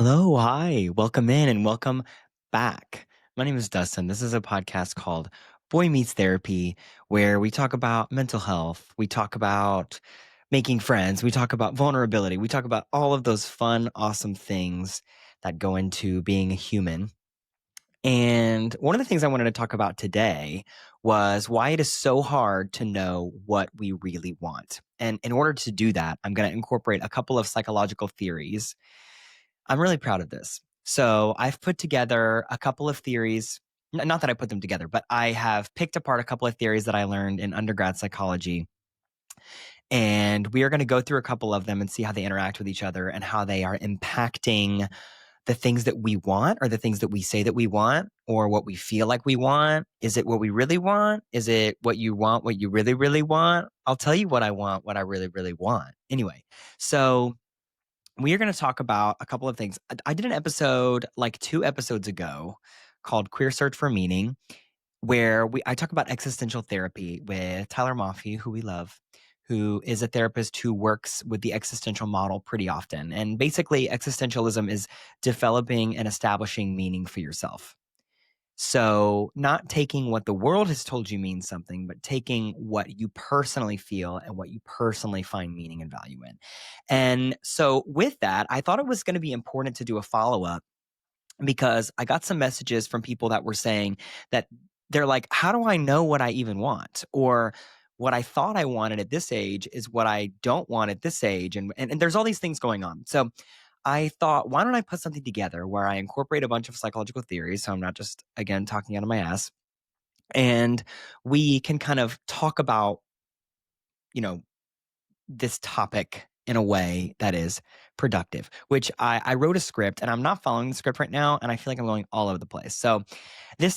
Hello, hi, welcome in and welcome back. My name is Dustin. This is a podcast called Boy Meets Therapy, where we talk about mental health, we talk about making friends, we talk about vulnerability, we talk about all of those fun, awesome things that go into being a human. And one of the things I wanted to talk about today was why it is so hard to know what we really want. And in order to do that, I'm going to incorporate a couple of psychological theories. I'm really proud of this. So I've put together a couple of theories, not that I put them together, but I have picked apart a couple of theories that I learned in undergrad psychology. And we are going to go through a couple of them and see how they interact with each other and how they are impacting the things that we want or the things that we say that we want or what we feel like we want. Is it what we really want? Is it what you want, what you really, really want? I'll tell you what I want, what I really, really want. Anyway, so we are going to talk about a couple of things. I did an episode like 2 episodes ago called Queer Search for Meaning, where I talk about existential therapy with Tyler Maffey, who we love, who is a therapist who works with the existential model pretty often. And basically, existentialism is developing and establishing meaning for yourself. So not taking what the world has told you means something, but taking what you personally feel and what you personally find meaning and value in. And so with that, I thought it was going to be important to do a follow-up because I got some messages from people that were saying that they're like, how do I know what I even want? Or what I thought I wanted at this age is what I don't want at this age. And there's all these things going on. So I thought, why don't I put something together where I incorporate a bunch of psychological theories, so I'm not just, again, talking out of my ass, and we can kind of talk about, this topic in a way that is productive, which I wrote a script, and I'm not following the script right now, and I feel like I'm going all over the place. So I'm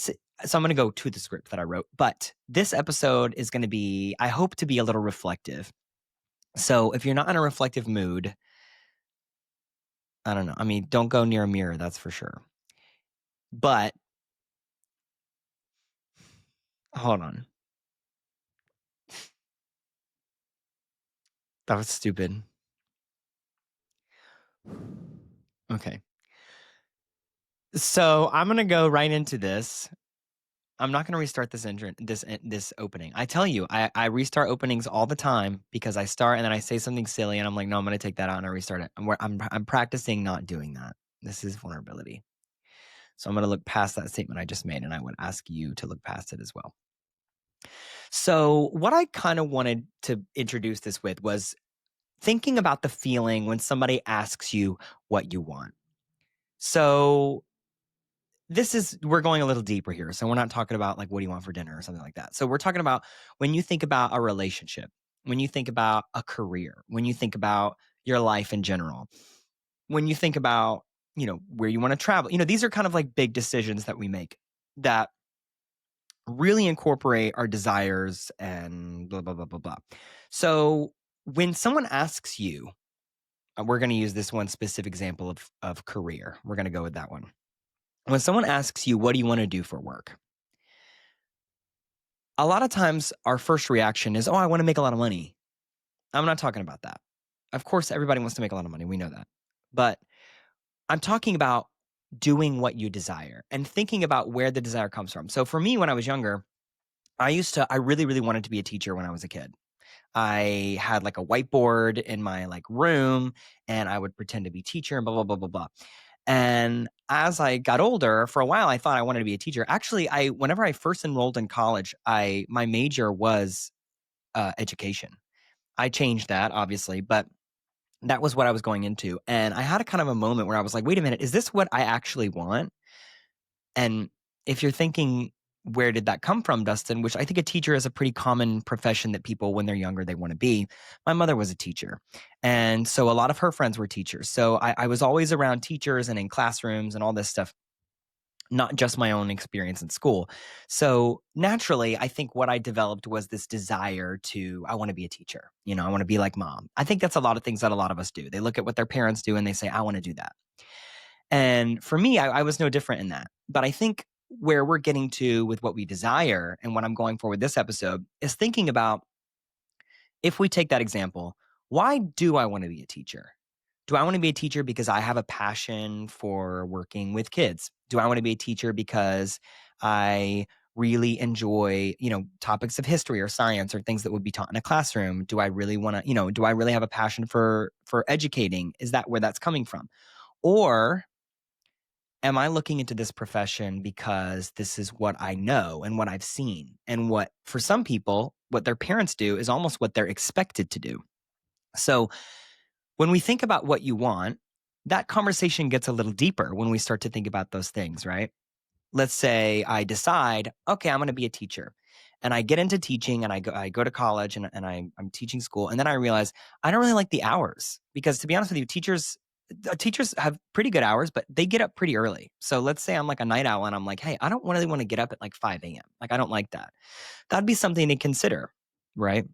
going to go to the script that I wrote, but this episode is going to be, I hope to be a little reflective. So if you're not in a reflective mood, I don't know. I mean, don't go near a mirror, that's for sure. But hold on. That was stupid. Okay. So I'm gonna go right into this. I'm not gonna restart this opening. I tell you, I restart openings all the time because I start and then I say something silly and I'm like, no, I'm gonna take that out and I restart it. I'm practicing not doing that. This is vulnerability. So I'm gonna look past that statement I just made, and I would ask you to look past it as well. So what I kind of wanted to introduce this with was thinking about the feeling when somebody asks you what you want. So we're going a little deeper here. So we're not talking about like, what do you want for dinner or something like that. So we're talking about when you think about a relationship, when you think about a career, when you think about your life in general, when you think about, where you want to travel, these are kind of like big decisions that we make that really incorporate our desires and blah, blah, blah, blah, blah. So when someone asks you, we're going to use this one specific example of career. We're going to go with that one. When someone asks you, what do you want to do for work? A lot of times our first reaction is, oh, I want to make a lot of money. I'm not talking about that. Of course, everybody wants to make a lot of money. We know that. But I'm talking about doing what you desire and thinking about where the desire comes from. So for me, when I was younger, I really, really wanted to be a teacher when I was a kid. I had like a whiteboard in my like room and I would pretend to be teacher and blah, blah, blah, blah, blah. And as I got older, for a while, I thought I wanted to be a teacher. Actually, whenever I first enrolled in college, my major was education. I changed that, obviously, but that was what I was going into. And I had a kind of a moment where I was like, wait a minute, is this what I actually want? And if you're thinking, where did that come from, Dustin? Which I think a teacher is a pretty common profession that people, when they're younger, they want to be. My mother was a teacher. And so a lot of her friends were teachers. So I was always around teachers and in classrooms and all this stuff, not just my own experience in school. So naturally, I think what I developed was this desire I want to be a teacher. I want to be like mom. I think that's a lot of things that a lot of us do. They look at what their parents do and they say, I want to do that. And for me, I was no different in that. But I think where we're getting to with what we desire and what I'm going for with this episode is thinking about, if we take that example, why do I want to be a teacher? Do I want to be a teacher because I have a passion for working with kids? Do I want to be a teacher because I really enjoy, topics of history or science or things that would be taught in a classroom? Do I really want to, do I really have a passion for educating? Is that where that's coming from? Or am I looking into this profession because this is what I know and what I've seen, and what, for some people, what their parents do is almost what they're expected to do? So when we think about what you want, that conversation gets a little deeper when we start to think about those things, right? Let's say I decide, okay, I'm going to be a teacher, and I get into teaching, and I go to college, and I'm teaching school. And then I realize I don't really like the hours, because, to be honest with you, teachers have pretty good hours, but they get up pretty early. So let's say I'm like a night owl, and I'm like, hey, I don't really want to get up at like 5 a.m. Like, I don't like that. That'd be something to consider, right?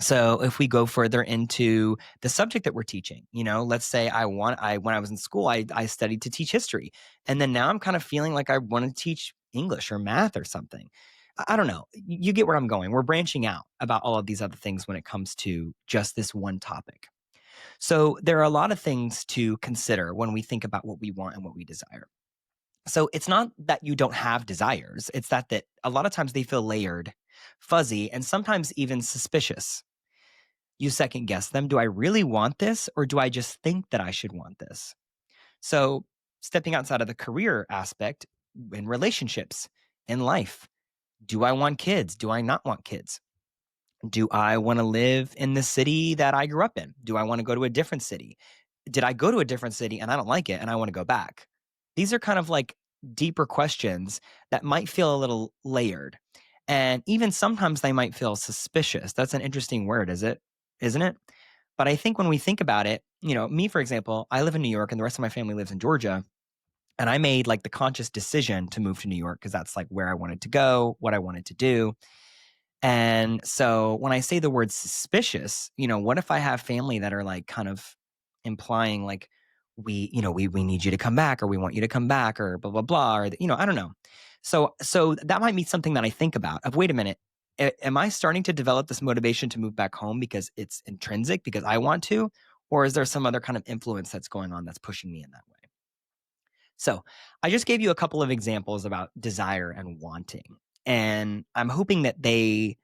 So if we go further into the subject that we're teaching, let's say when I was in school, I studied to teach history. And then now I'm kind of feeling like I want to teach English or math or something. I don't know. You get where I'm going. We're branching out about all of these other things when it comes to just this one topic. So there are a lot of things to consider when we think about what we want and what we desire. So it's not that you don't have desires. It's that a lot of times they feel layered, fuzzy, and sometimes even suspicious. You second guess them. Do I really want this, or do I just think that I should want this? So stepping outside of the career aspect, in relationships, in life, do I want kids? Do I not want kids? Do I want to live in the city that I grew up in? Do I want to go to a different city? Did I go to a different city and I don't like it and I want to go back? These are kind of like deeper questions that might feel a little layered. And even sometimes they might feel suspicious. That's an interesting word, isn't it? But I think when we think about it, me, for example, I live in New York and the rest of my family lives in Georgia. And I made like the conscious decision to move to New York because that's like where I wanted to go, what I wanted to do. And so when I say the word suspicious, what if I have family that are like kind of implying like, we need you to come back, or we want you to come back, or blah, blah, blah, or, I don't know. So that might be something that I think about of, wait a minute, am I starting to develop this motivation to move back home because it's intrinsic, because I want to, or is there some other kind of influence that's going on that's pushing me in that way? So I just gave you a couple of examples about desire and wanting. And I'm hoping that the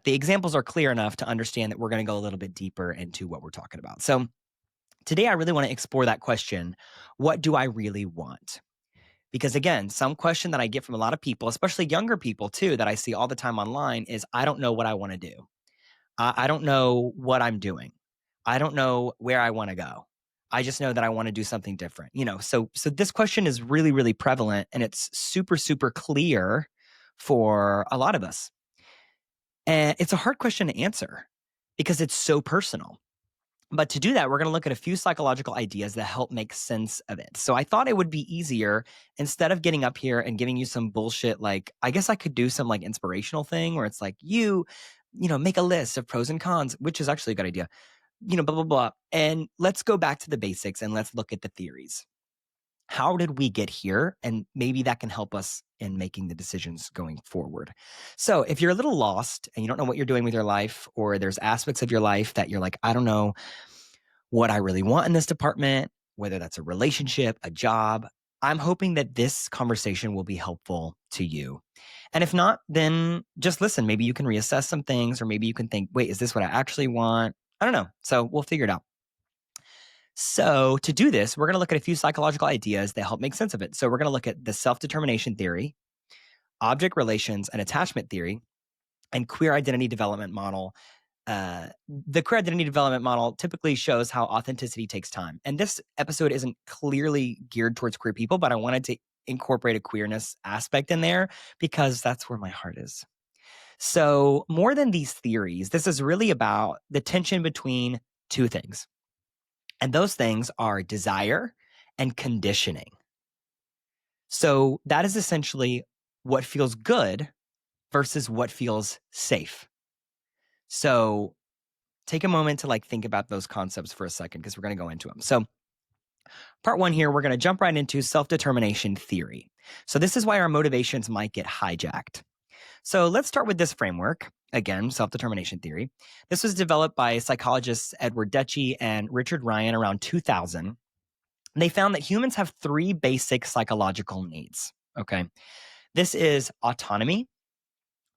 examples are clear enough to understand that we're going to go a little bit deeper into what we're talking about. So today I really want to explore that question, what do I really want? Because again, some question that I get from a lot of people, especially younger people too, that I see all the time online is, I don't know what I want to do. I don't know what I'm doing. I don't know where I want to go. I just know that I want to do something different. So this question is really, really prevalent, and it's super, super clear for a lot of us. And it's a hard question to answer because it's so personal. But to do that, we're going to look at a few psychological ideas that help make sense of it. So I thought it would be easier, instead of getting up here and giving you some bullshit, like, I guess I could do some like inspirational thing where it's like, make a list of pros and cons, which is actually a good idea, blah, blah, blah. And let's go back to the basics and let's look at the theories. How did we get here? And maybe that can help us in making the decisions going forward. So if you're a little lost and you don't know what you're doing with your life, or there's aspects of your life that you're like, I don't know what I really want in this department, whether that's a relationship, a job, I'm hoping that this conversation will be helpful to you. And if not, then just listen. Maybe you can reassess some things, or maybe you can think, wait, is this what I actually want? I don't know. So we'll figure it out. So to do this, we're going to look at a few psychological ideas that help make sense of it. So we're going to look at the self-determination theory, object relations and attachment theory, and queer identity development model. The queer identity development model typically shows how authenticity takes time. And this episode isn't clearly geared towards queer people, but I wanted to incorporate a queerness aspect in there because that's where my heart is. So more than these theories, this is really about the tension between two things. And those things are desire and conditioning. So that is essentially what feels good versus what feels safe. So take a moment to like think about those concepts for a second, because we're going to go into them. So part one here, we're going to jump right into self-determination theory. So this is why our motivations might get hijacked. So let's start with this framework. again, self-determination theory. This was developed by psychologists Edward Deci and Richard Ryan around 2000. They found that humans have 3 basic psychological needs. Okay. This is autonomy,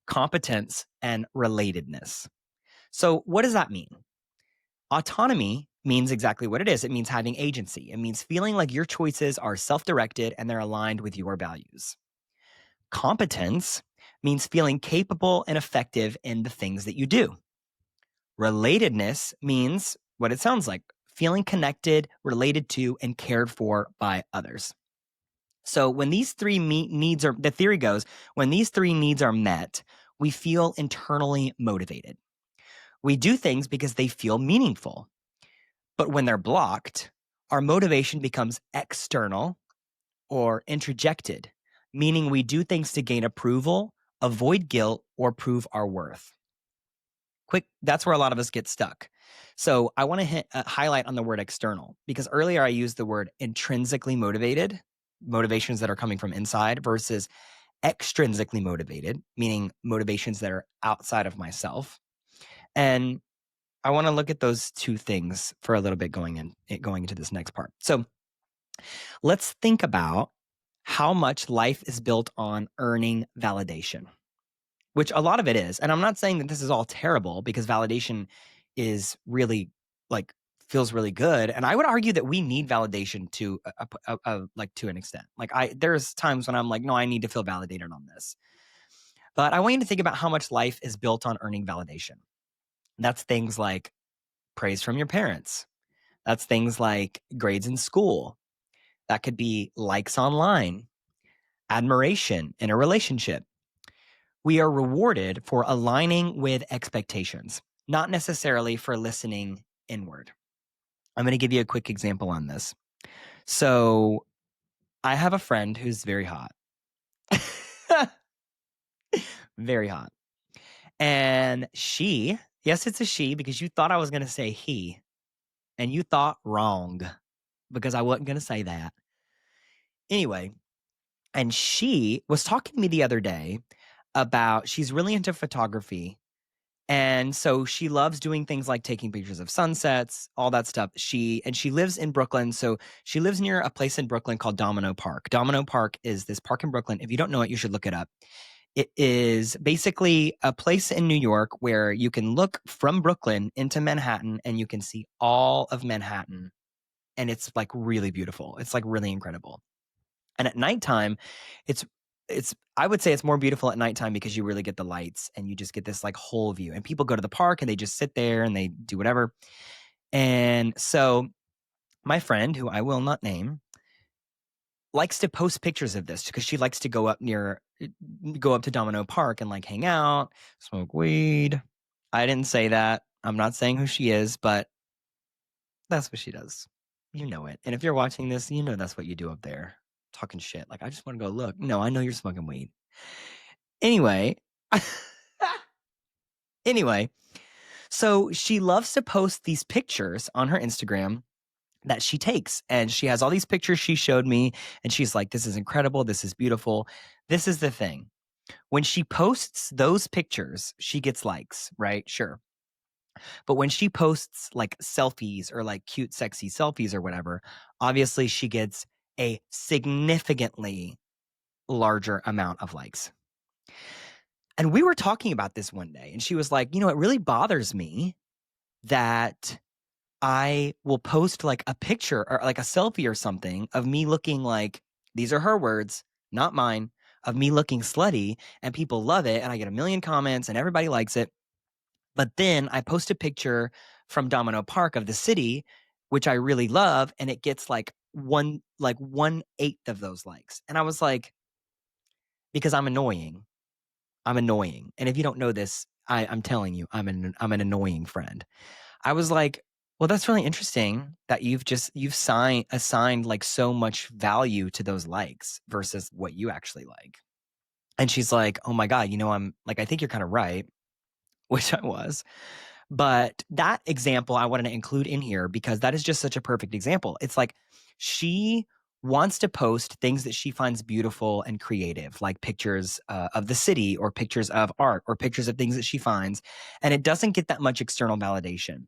competence, and relatedness. So, what does that mean? Autonomy means exactly what it is. It means having agency. It means feeling like your choices are self-directed and they're aligned with your values. Competence means feeling capable and effective in the things that you do. Relatedness means what it sounds like, feeling connected, related to, and cared for by others. So when these 3 needs are, the theory goes, when these 3 needs are met, we feel internally motivated. We do things because they feel meaningful. But when they're blocked, our motivation becomes external or introjected, meaning we do things to gain approval, avoid guilt, or prove our worth. That's where a lot of us get stuck. So I want to highlight on the word external, because earlier I used the word intrinsically motivated, motivations that are coming from inside, versus extrinsically motivated, meaning motivations that are outside of myself. And I want to look at those 2 things for a little bit going into this next part. So let's think about how much life is built on earning validation, which a lot of it is. And I'm not saying that this is all terrible, because validation is really feels really good. And I would argue that we need validation to to an extent. There's times when I'm like, no, I need to feel validated on this. But I want you to think about how much life is built on earning validation. That's things like praise from your parents. That's things like grades in school. That could be likes online, admiration in a relationship. We are rewarded for aligning with expectations, not necessarily for listening inward. I'm going to give you a quick example on this. So I have a friend who's very hot. Very hot. And she, yes, it's a she, because you thought I was going to say he, and you thought wrong, because I wasn't going to say that. Anyway, and she was talking to me the other day about, she's really into photography. And so she loves doing things like taking pictures of sunsets, all that stuff. She lives in Brooklyn. So she lives near a place in Brooklyn called Domino Park. Domino Park is this park in Brooklyn. If you don't know it, you should look it up. It is basically a place in New York where you can look from Brooklyn into Manhattan and you can see all of Manhattan. And it's like really beautiful. It's like really incredible. And at nighttime, it's I would say it's more beautiful at nighttime, because you really get the lights and you just get this like whole view. And people go to the park and they just sit there and they do whatever. And so my friend, who I will not name, likes to post pictures of this, because she likes to go up to Domino Park and like hang out, smoke weed. I didn't say that. I'm not saying who she is, but that's what she does. You know it. And if you're watching this, you know that's what you do up there. Talking shit. Like, I just want to go look. No, I know you're smoking weed. Anyway. Anyway. So she loves to post these pictures on her Instagram that she takes. And she has all these pictures she showed me. And she's like, this is incredible. This is beautiful. This is the thing. When she posts those pictures, she gets likes, right? Sure. But when she posts like selfies or like cute, sexy selfies or whatever, obviously she gets a significantly larger amount of likes. And we were talking about this one day, and she was like, it really bothers me that I will post like a picture or like a selfie or something of me looking like, these are her words, not mine, of me looking slutty, and people love it. And I get a million comments and everybody likes it. But then I post a picture from Domino Park of the city, which I really love, and it gets like 1/8 of those likes. And I was like, because I'm annoying. I'm annoying. And if you don't know this, I'm telling you, I'm an annoying friend. I was like, well, that's really interesting that you've assigned like so much value to those likes versus what you actually like. And she's like, oh my God, I'm like, I think you're kind of right, which I was. But that example I wanted to include in here because that is just such a perfect example. It's like she wants to post things that she finds beautiful and creative, like pictures of the city or pictures of art or pictures of things that she finds. And it doesn't get that much external validation.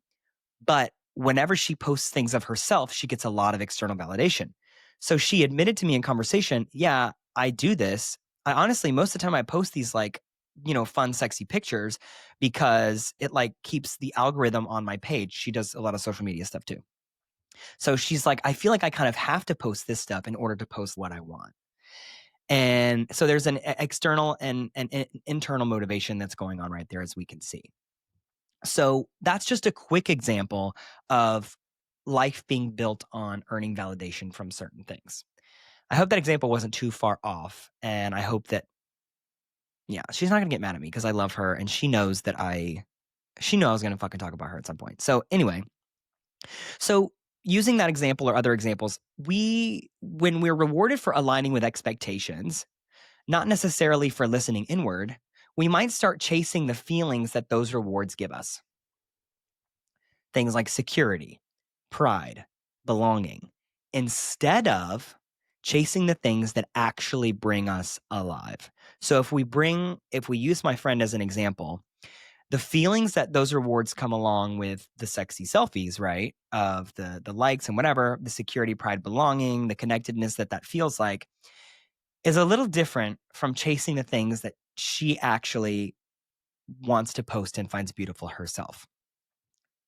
But whenever she posts things of herself, she gets a lot of external validation. So she admitted to me in conversation, yeah, I do this. I honestly, most of the time I post these like, fun, sexy pictures because it like keeps the algorithm on my page. She does a lot of social media stuff too. So she's like, I feel like I kind of have to post this stuff in order to post what I want. And so there's an external and an internal motivation that's going on right there, as we can see. So that's just a quick example of life being built on earning validation from certain things. I hope that example wasn't too far off. And I hope that, she's not going to get mad at me because I love her and she knows that she knew I was going to fucking talk about her at some point. So anyway, using that example or other examples, when we're rewarded for aligning with expectations, not necessarily for listening inward, we might start chasing the feelings that those rewards give us. Things like security, pride, belonging, instead of chasing the things that actually bring us alive. So if we use my friend as an example, the feelings that those rewards come along with the sexy selfies, right? Of the likes and whatever, the security, pride, belonging, the connectedness that feels like is a little different from chasing the things that she actually wants to post and finds beautiful herself.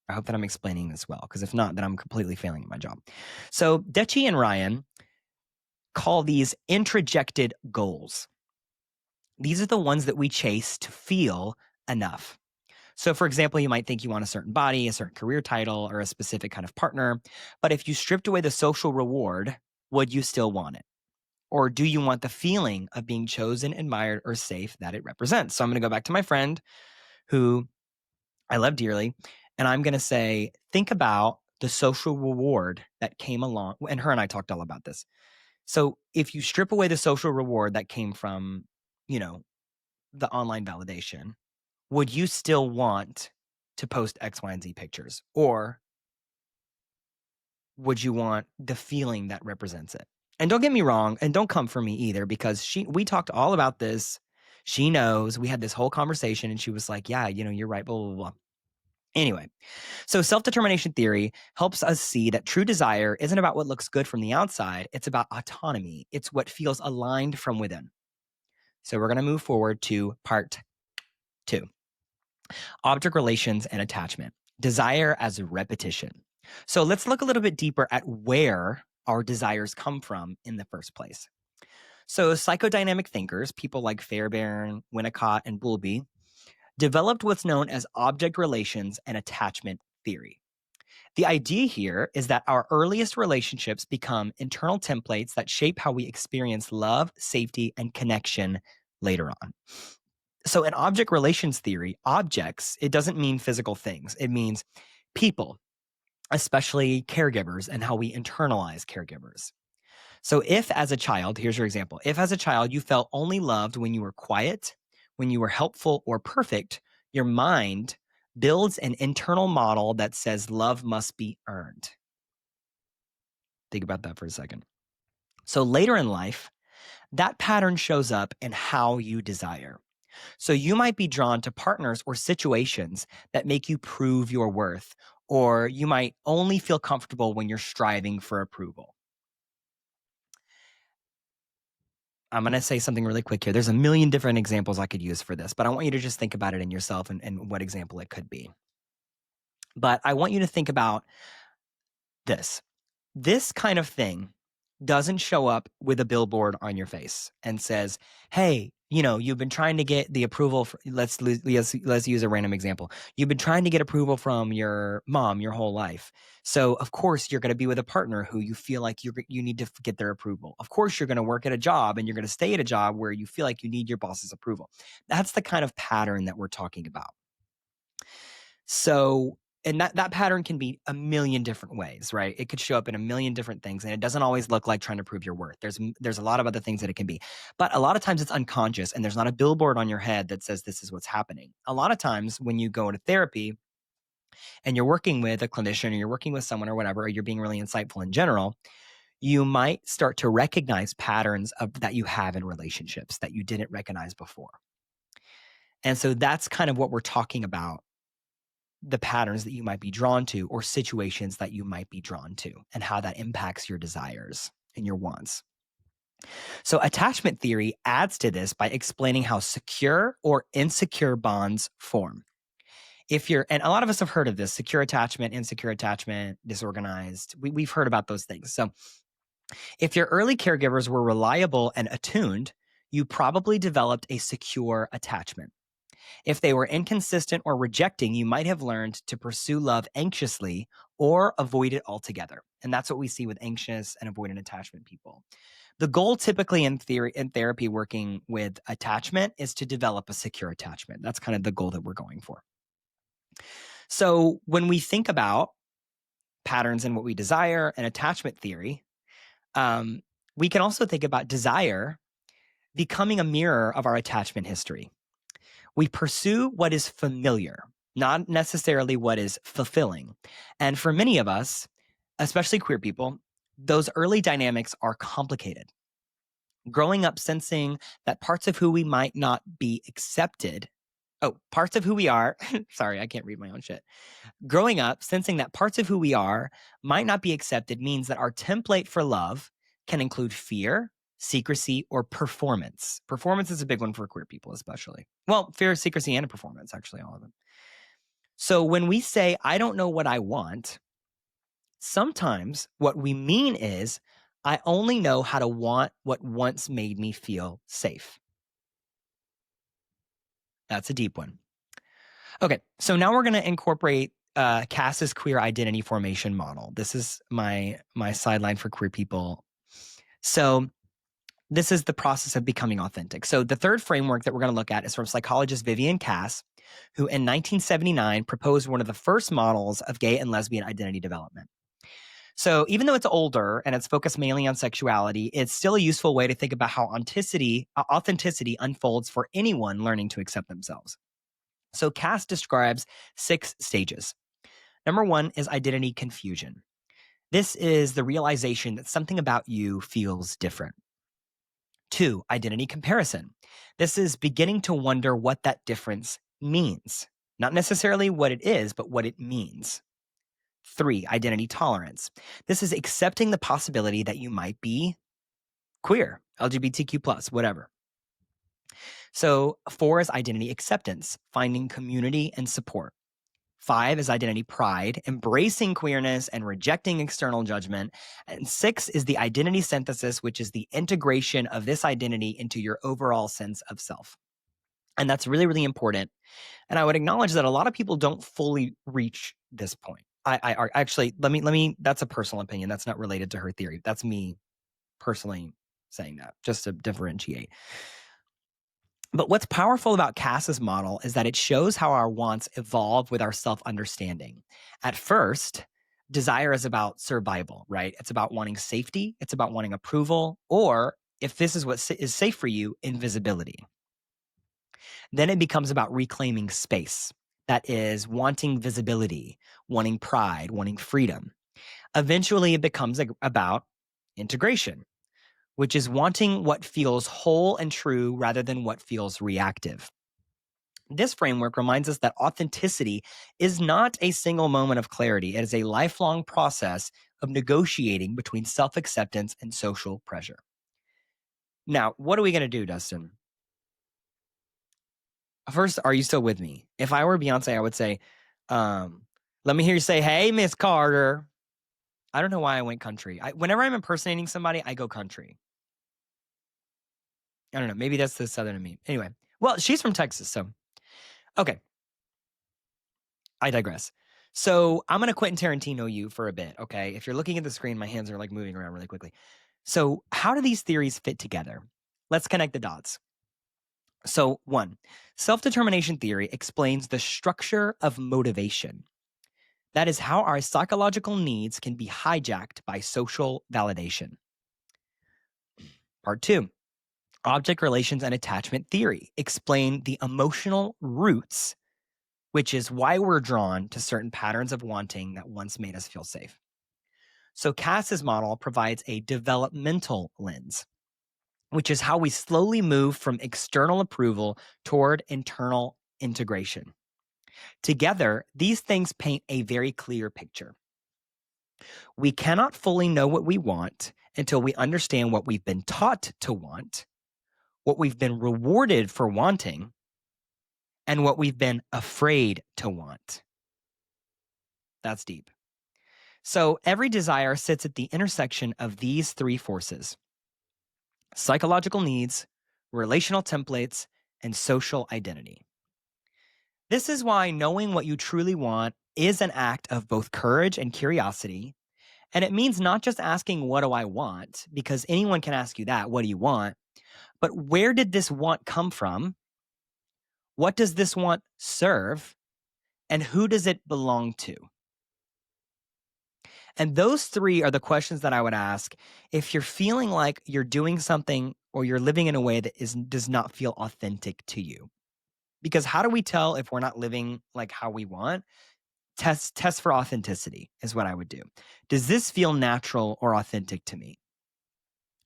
I hope that I'm explaining this well, because if not, then I'm completely failing at my job. So Dechi and Ryan call these introjected goals. These are the ones that we chase to feel enough. So for example, you might think you want a certain body, a certain career title, or a specific kind of partner. But if you stripped away the social reward, would you still want it? Or do you want the feeling of being chosen, admired, or safe that it represents? So I'm going to go back to my friend who I love dearly. And I'm going to say, think about the social reward that came along. And her and I talked all about this. So if you strip away the social reward that came from, the online validation, would you still want to post X, Y, and Z pictures? Or would you want the feeling that represents it? And don't get me wrong, and don't come for me either, because we talked all about this. She knows. We had this whole conversation and she was like, yeah, you're right, blah, blah, blah. Anyway, so self-determination theory helps us see that true desire isn't about what looks good from the outside. It's about autonomy. It's what feels aligned from within. So we're going to move forward to part 2. Object relations and attachment. Desire as repetition. So let's look a little bit deeper at where our desires come from in the first place. So psychodynamic thinkers, people like Fairbairn, Winnicott, and Bowlby, developed what's known as object relations and attachment theory. The idea here is that our earliest relationships become internal templates that shape how we experience love, safety, and connection later on. So in object relations theory, objects, it doesn't mean physical things. It means people, especially caregivers, and how we internalize caregivers. So if as a child, here's your example, if as a child you felt only loved when you were quiet, when you were helpful or perfect, your mind builds an internal model that says love must be earned. Think about that for a second. So later in life, that pattern shows up in how you desire. So you might be drawn to partners or situations that make you prove your worth, or you might only feel comfortable when you're striving for approval. I'm going to say something really quick here. There's a million different examples I could use for this, but I want you to just think about it in yourself and what example it could be. But I want you to think about this. This kind of thing doesn't show up with a billboard on your face and says, hey, you've been trying to get the approval. Let's use a random example. You've been trying to get approval from your mom your whole life. So of course you're going to be with a partner who you feel like you need to get their approval. Of course you're going to work at a job and you're going to stay at a job where you feel like you need your boss's approval. That's the kind of pattern that we're talking about. So, and that pattern can be a million different ways, right? It could show up in a million different things, and it doesn't always look like trying to prove your worth. There's a lot of other things that it can be, but a lot of times it's unconscious, and there's not a billboard on your head that says this is what's happening. A lot of times when you go into therapy and you're working with a clinician or you're working with someone or whatever, or you're being really insightful in general, you might start to recognize patterns that you have in relationships that you didn't recognize before. And so that's kind of what we're talking about, the patterns that you might be drawn to or situations that you might be drawn to and how that impacts your desires and your wants. So attachment theory adds to this by explaining how secure or insecure bonds form. And a lot of us have heard of this, secure attachment, insecure attachment, disorganized. We've heard about those things. So if your early caregivers were reliable and attuned, you probably developed a secure attachment. If they were inconsistent or rejecting, you might have learned to pursue love anxiously or avoid it altogether. And that's what we see with anxious and avoidant attachment people. The goal typically in therapy working with attachment is to develop a secure attachment. That's kind of the goal that we're going for. So when we think about patterns and what we desire and attachment theory, we can also think about desire becoming a mirror of our attachment history. We pursue what is familiar, not necessarily what is fulfilling. And for many of us, especially queer people, those early dynamics are complicated. Growing up sensing that parts of who we might not be accepted, parts of who we are, sorry, I can't read my own shit. Growing up sensing that parts of who we are might not be accepted means that our template for love can include fear, secrecy, or performance. Performance is a big one for queer people, especially. Well, fear, secrecy, and performance, actually, all of them. So when we say, I don't know what I want, sometimes what we mean is, I only know how to want what once made me feel safe. That's a deep one. Okay, so now we're going to incorporate Cass's queer identity formation model. This is my sideline for queer people. So this is the process of becoming authentic. So the third framework that we're going to look at is from psychologist Vivian Cass, who in 1979 proposed one of the first models of gay and lesbian identity development. So even though it's older and it's focused mainly on sexuality, it's still a useful way to think about how authenticity unfolds for anyone learning to accept themselves. So Cass describes 6 stages. Number 1 is identity confusion. This is the realization that something about you feels different. 2, identity comparison. This is beginning to wonder what that difference means. Not necessarily what it is, but what it means. 3, identity tolerance. This is accepting the possibility that you might be queer, LGBTQ+, whatever. So 4 is identity acceptance, finding community and support. 5 is identity pride, embracing queerness and rejecting external judgment. And 6 is the identity synthesis, which is the integration of this identity into your overall sense of self. And that's really, really important. And I would acknowledge that a lot of people don't fully reach this point. I actually, let me, that's a personal opinion. That's not related to her theory. That's me personally saying that, just to differentiate. But what's powerful about Cass's model is that it shows how our wants evolve with our self-understanding. At first, desire is about survival, right? It's about wanting safety. It's about wanting approval, or if this is what is safe for you, invisibility. Then it becomes about reclaiming space. That is wanting visibility, wanting pride, wanting freedom. Eventually, it becomes about integration, which is wanting what feels whole and true rather than what feels reactive. This framework reminds us that authenticity is not a single moment of clarity. It is a lifelong process of negotiating between self-acceptance and social pressure. Now, what are we going to do, Dustin? First, are you still with me? If I were Beyonce, I would say, let me hear you say, hey, Miss Carter. I don't know why I went country. Whenever I'm impersonating somebody, I go country. I don't know. Maybe that's the Southern in me. Anyway, well, she's from Texas, so. Okay. I digress. So I'm going to Quentin Tarantino you for a bit, okay? If you're looking at the screen, my hands are like moving around really quickly. So how do these theories fit together? Let's connect the dots. So 1, self-determination theory explains the structure of motivation. That is how our psychological needs can be hijacked by social validation. Part 2, object relations and attachment theory explain the emotional roots, which is why we're drawn to certain patterns of wanting that once made us feel safe. So Cass's model provides a developmental lens, which is how we slowly move from external approval toward internal integration. Together, these things paint a very clear picture. We cannot fully know what we want until we understand what we've been taught to want, what we've been rewarded for wanting, and what we've been afraid to want. That's deep. So every desire sits at the intersection of these three forces: psychological needs, relational templates, and social identity. This is why knowing what you truly want is an act of both courage and curiosity. And it means not just asking, what do I want? Because anyone can ask you that, what do you want? But where did this want come from? What does this want serve? And who does it belong to? And those three are the questions that I would ask if you're feeling like you're doing something or you're living in a way that does not feel authentic to you. Because how do we tell if we're not living like how we want? Test for authenticity is what I would do. Does this feel natural or authentic to me?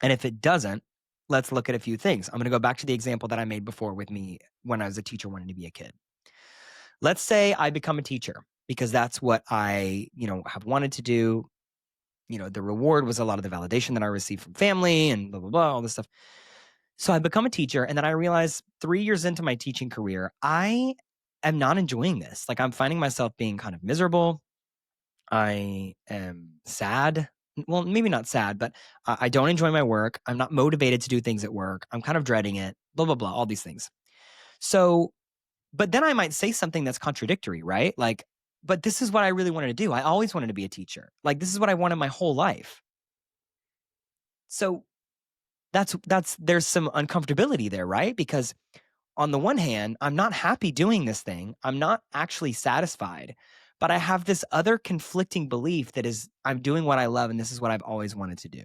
And if it doesn't, let's look at a few things. I'm going to go back to the example that I made before with me when I was a teacher wanting to be a kid. Let's say I become a teacher because that's what I, have wanted to do. The reward was a lot of the validation that I received from family and blah, blah, blah, all this stuff. So I become a teacher, and then I realize 3 years into my teaching career, I am not enjoying this. Like, I'm finding myself being kind of miserable. I am sad. Well, maybe not sad, but I don't enjoy my work. I'm not motivated to do things at work. I'm kind of dreading it, blah, blah, blah, all these things. So, but then I might say something that's contradictory, right? Like, but this is what I really wanted to do. I always wanted to be a teacher. Like, this is what I wanted my whole life. So there's some uncomfortability there, right? Because on the one hand, I'm not happy doing this thing. I'm not actually satisfied, but I have this other conflicting belief that is, I'm doing what I love and this is what I've always wanted to do.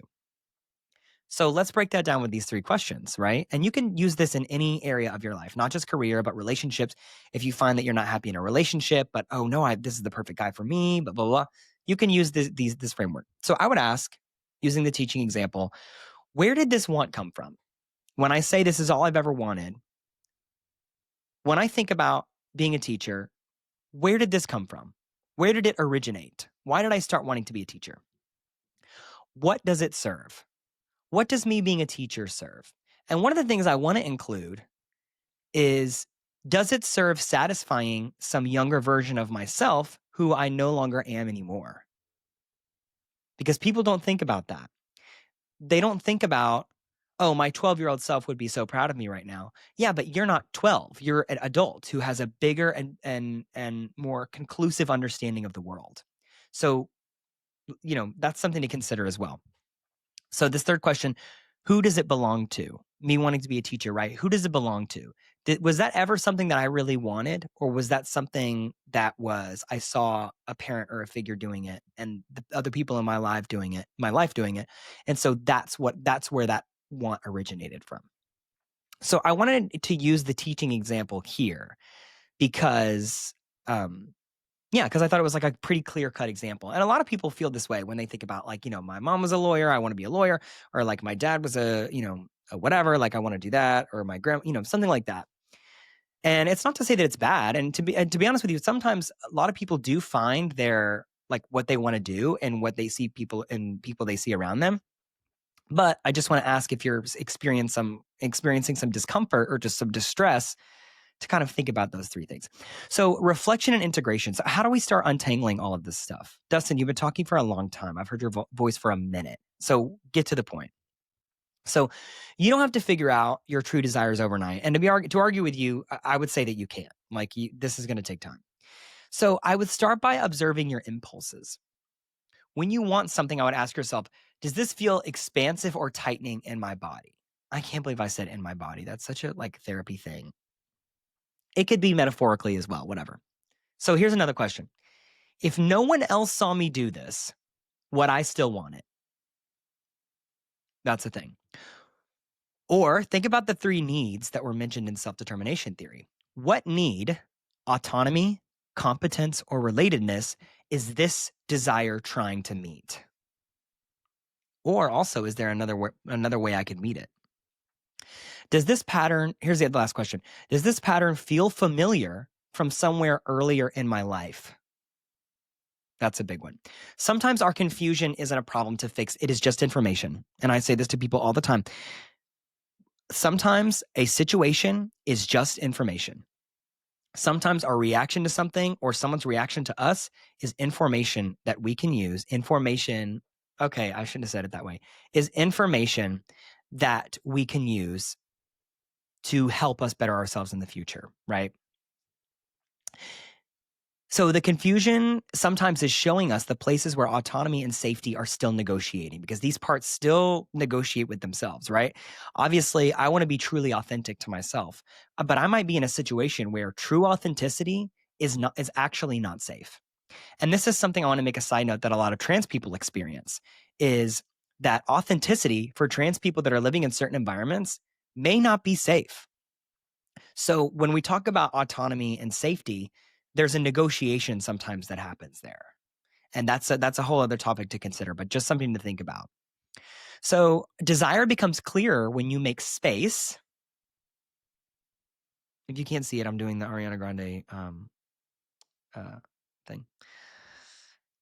So let's break that down with these three questions, right? And you can use this in any area of your life, not just career, but relationships. If you find that you're not happy in a relationship, but, oh no, this is the perfect guy for me, blah, blah, blah, you can use this framework. So I would ask, using the teaching example, where did this want come from? When I say this is all I've ever wanted, when I think about being a teacher, where did this come from? Where did it originate? Why did I start wanting to be a teacher? What does it serve? What does me being a teacher serve? And one of the things I want to include is, does it serve satisfying some younger version of myself who I no longer am anymore? Because people don't think about that. They don't think about, oh, my 12-year-old self would be so proud of me right now. Yeah, but you're not 12. You're an adult who has a bigger and more conclusive understanding of the world. So, that's something to consider as well. So this third question, who does it belong to? Me wanting to be a teacher, right? Who does it belong to? Was that ever something that I really wanted? Or was that something that I saw a parent or a figure doing it and the other people in my life doing it. And so that's where that want originated from. So I wanted to use the teaching example here because, because I thought it was like a pretty clear-cut example. And a lot of people feel this way when they think about, like, my mom was a lawyer, I want to be a lawyer, or like my dad was a whatever, like I want to do that, or my grandma, something like that. And it's not to say that it's bad. And to be honest with you, sometimes a lot of people do find their, like, what they want to do and what they see people they see around them. But I just want to ask if you're experiencing some discomfort or just some distress to kind of think about those three things. So reflection and integration. So how do we start untangling all of this stuff? Dustin, you've been talking for a long time. I've heard your voice for a minute. So get to the point. So you don't have to figure out your true desires overnight. And to argue with you, I would say that you can't. Like, this is going to take time. So I would start by observing your impulses. When you want something, I would ask yourself, does this feel expansive or tightening in my body? I can't believe I said in my body. That's such a therapy thing. It could be metaphorically as well, whatever. So here's another question. If no one else saw me do this, would I still want it? That's the thing. Or think about the three needs that were mentioned in self-determination theory. What need, autonomy, competence, or relatedness, is this desire trying to meet? Or also, is there another way I could meet it? Does this pattern, here's the last question. Does this pattern feel familiar from somewhere earlier in my life? That's a big one. Sometimes our confusion isn't a problem to fix. It is just information. And I say this to people all the time. Sometimes a situation is just information. Sometimes our reaction to something or someone's reaction to us is information that we can use. Information, okay, I shouldn't have said it that way, is information that we can use to help us better ourselves in the future, right? So the confusion sometimes is showing us the places where autonomy and safety are still negotiating, because these parts still negotiate with themselves, right? Obviously, I want to be truly authentic to myself, but I might be in a situation where true authenticity is actually not safe. And this is something I want to make a side note that a lot of trans people experience, is that authenticity for trans people that are living in certain environments may not be safe. So when we talk about autonomy and safety, there's a negotiation sometimes that happens there. And that's a whole other topic to consider, but just something to think about. So desire becomes clearer when you make space. If you can't see it, I'm doing the Ariana Grande thing.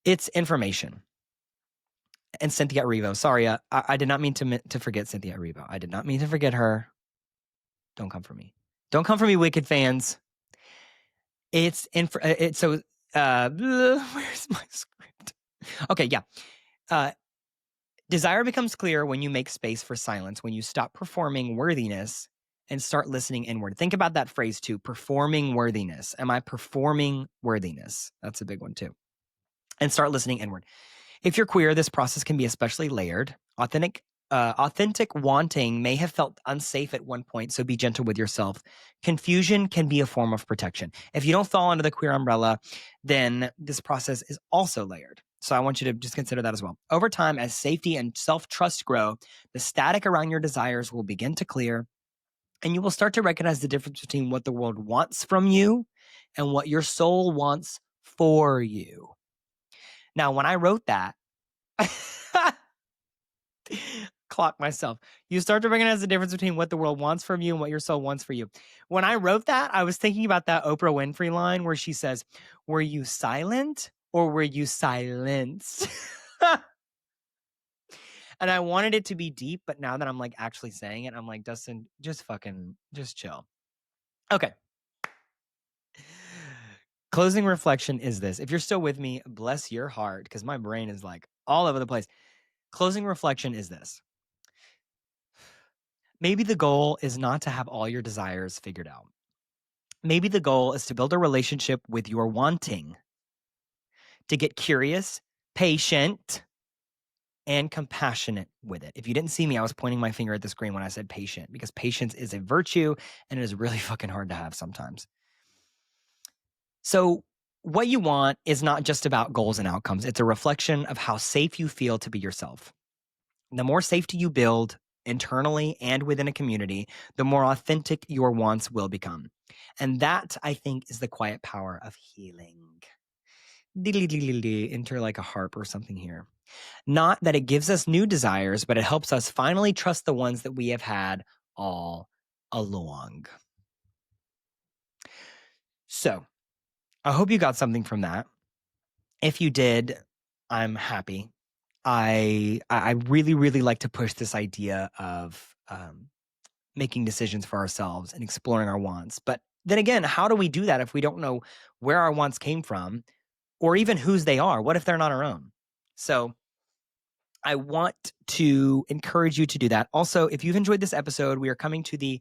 It's information. And Cynthia Erivo. Sorry, I did not mean to forget Cynthia Erivo. I did not mean to forget her. Don't come for me. Don't come for me, Wicked fans. It's so where's my script? Okay, yeah. Desire becomes clear when you make space for silence, when you stop performing worthiness and start listening inward. Think about that phrase too, performing worthiness. Am I performing worthiness? That's a big one too. And start listening inward. If you're queer, this process can be especially layered. Authentic wanting may have felt unsafe at one point, so be gentle with yourself. Confusion can be a form of protection. If you don't fall under the queer umbrella, then this process is also layered. So I want you to just consider that as well. Over time, as safety and self-trust grow, the static around your desires will begin to clear, and you will start to recognize the difference between what the world wants from you and what your soul wants for you. Now, when I wrote that, clock myself. You start to recognize the difference between what the world wants from you and what your soul wants for you. When I wrote that, I was thinking about that Oprah Winfrey line where she says, "Were you silent or were you silenced?" And I wanted it to be deep, but now that I'm like actually saying it, I'm like, Dustin, just chill. Okay. Closing reflection is this. If you're still with me, bless your heart, because my brain is like all over the place. Closing reflection is this. Maybe the goal is not to have all your desires figured out. Maybe the goal is to build a relationship with your wanting, to get curious, patient, and compassionate with it. If you didn't see me, I was pointing my finger at the screen when I said patient, because patience is a virtue and it is really fucking hard to have sometimes. So what you want is not just about goals and outcomes. It's a reflection of how safe you feel to be yourself. The more safety you build internally and within a community, the more authentic your wants will become. And that, I think, is the quiet power of healing. Enter like a harp or something here. Not that it gives us new desires, but it helps us finally trust the ones that we have had all along. So, I hope you got something from that. If you did, I'm happy. I really, really like to push this idea of making decisions for ourselves and exploring our wants. But then again, how do we do that if we don't know where our wants came from or even whose they are? What if they're not our own? So I want to encourage you to do that. Also, if you've enjoyed this episode, we are coming to the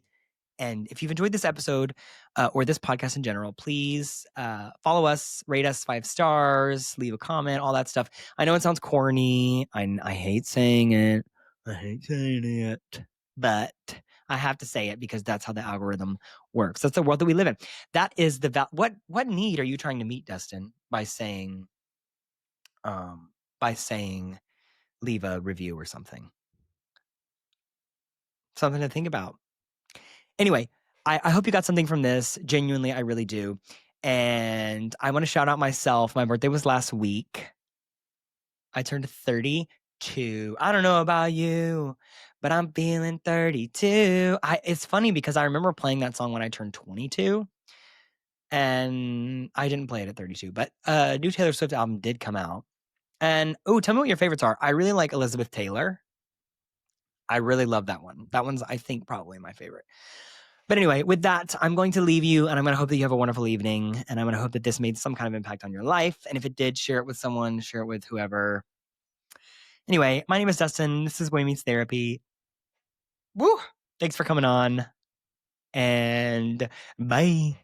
end. If you've enjoyed this episode or this podcast in general, please follow us, rate us 5 stars, leave a comment, all that stuff. I know it sounds corny. I hate saying it. But I have to say it because that's how the algorithm works. That's the world that we live in. That is the what need are you trying to meet, Dustin, by saying leave a review or something? Something to think about. Anyway, I hope you got something from this. Genuinely, I really do. And I want to shout out myself. My birthday was last week. I turned 30. 32. I don't know about you, but I'm feeling 32. It's funny because I remember playing that song when I turned 22, and I didn't play it at 32, but a new Taylor Swift album did come out. And tell me what your favorites are. I really like Elizabeth Taylor. I really love that one. That one's, I think, probably my favorite. But anyway, with that, I'm going to leave you, and I'm going to hope that you have a wonderful evening, and I'm going to hope that this made some kind of impact on your life. And if it did, share it with someone, share it with whoever. Anyway, my name is Dustin. This is Boy Meets Therapy. Woo! Thanks for coming on, and bye.